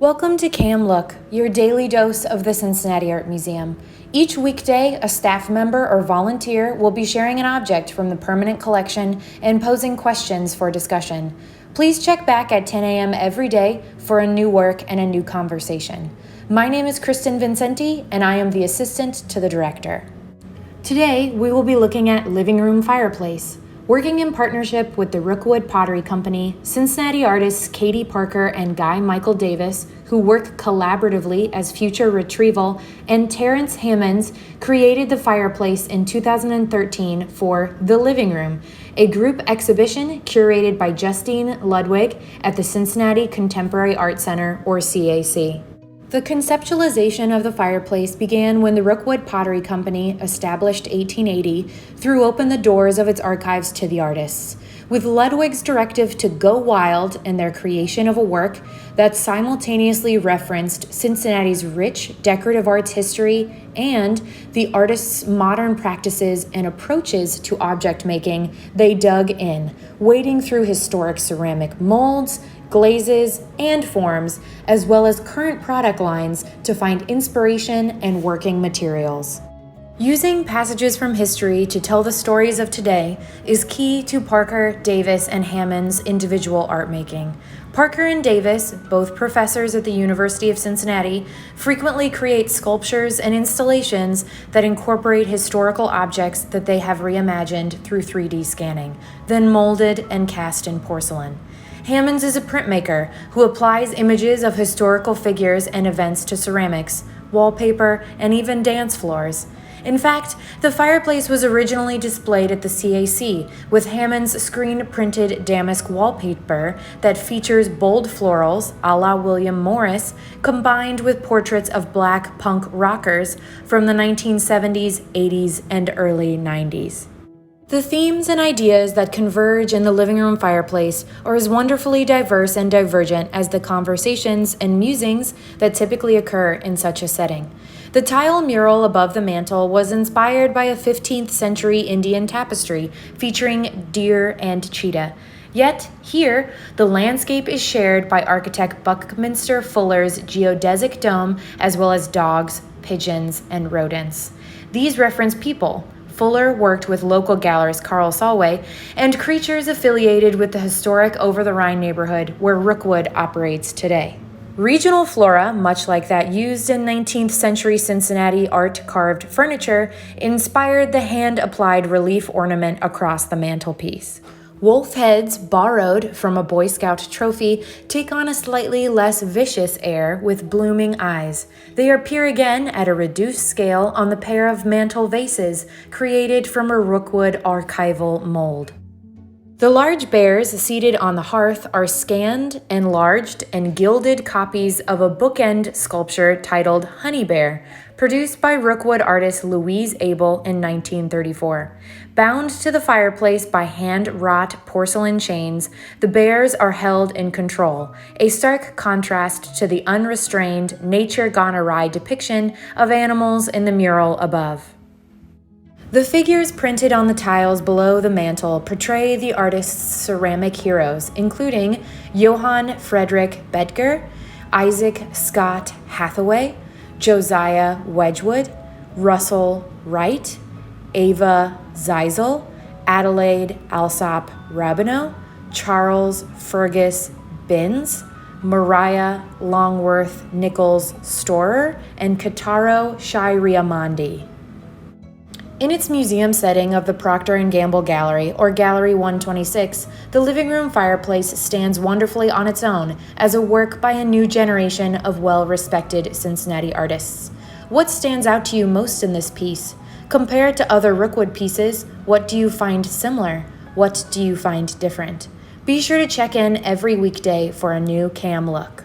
Welcome to Cam Look, your daily dose of the Cincinnati Art Museum. Each weekday, a staff member or volunteer will be sharing an object from the permanent collection and posing questions for discussion. Please check back at 10 a.m. every day for a new work and a new conversation. My name is Kristen Vincenti, and I am the assistant to the director. Today, we will be looking at Living Room Fireplace. Working in partnership with the Rookwood Pottery Company, Cincinnati artists Katie Parker and Guy Michael Davis, who work collaboratively as Future Retrieval, and Terrence Hammonds created the fireplace in 2013 for The Living Room, a group exhibition curated by Justine Ludwig at the Cincinnati Contemporary Art Center, or CAC. The conceptualization of the fireplace began when the Rookwood Pottery Company, established 1880, threw open the doors of its archives to the artists, with Ludwig's directive to go wild in their creation of a work that simultaneously referenced Cincinnati's rich decorative arts history and the artists' modern practices and approaches to object making. They dug in, wading through historic ceramic molds, glazes, and forms, as well as current product lines to find inspiration and working materials. Using passages from history to tell the stories of today is key to Parker, Davis, and Hammond's individual art making. Parker and Davis, both professors at the University of Cincinnati, frequently create sculptures and installations that incorporate historical objects that they have reimagined through 3D scanning, then molded and cast in porcelain. Hammonds is a printmaker who applies images of historical figures and events to ceramics, wallpaper, and even dance floors. In fact, the fireplace was originally displayed at the CAC with Hammond's screen-printed damask wallpaper that features bold florals, a la William Morris, combined with portraits of black punk rockers from the 1970s, 80s, and early 90s. The themes and ideas that converge in the living room fireplace are as wonderfully diverse and divergent as the conversations and musings that typically occur in such a setting. The tile mural above the mantel was inspired by a 15th century Indian tapestry featuring deer and cheetah. Yet, here, the landscape is shared by architect Buckminster Fuller's geodesic dome, as well as dogs, pigeons, and rodents. These reference people. Fuller worked with local gallerist Carl Solway and creatures affiliated with the historic Over-the-Rhine neighborhood where Rookwood operates today. Regional flora, much like that used in 19th century Cincinnati art-carved furniture, inspired the hand-applied relief ornament across the mantelpiece. Wolf heads, borrowed from a Boy Scout trophy, take on a slightly less vicious air with blooming eyes. They appear again at a reduced scale on the pair of mantel vases created from a Rookwood archival mold. The large bears seated on the hearth are scanned, enlarged, and gilded copies of a bookend sculpture titled Honey Bear, produced by Rookwood artist Louise Abel in 1934. Bound to the fireplace by hand-wrought porcelain chains, the bears are held in control, a stark contrast to the unrestrained, nature-gone-awry depiction of animals in the mural above. The figures printed on the tiles below the mantel portray the artist's ceramic heroes, including Johann Friedrich Bedger, Isaac Scott Hathaway, Josiah Wedgwood, Russell Wright, Ava Zeisel, Adelaide Alsop Rabineau, Charles Fergus Binns, Mariah Longworth Nichols Storer, and Kataro Shairiamandi. In its museum setting of the Procter & Gamble Gallery, or Gallery 126, the living room fireplace stands wonderfully on its own as a work by a new generation of well-respected Cincinnati artists. What stands out to you most in this piece? Compared to other Rookwood pieces, what do you find similar? What do you find different? Be sure to check in every weekday for a new Cam Look.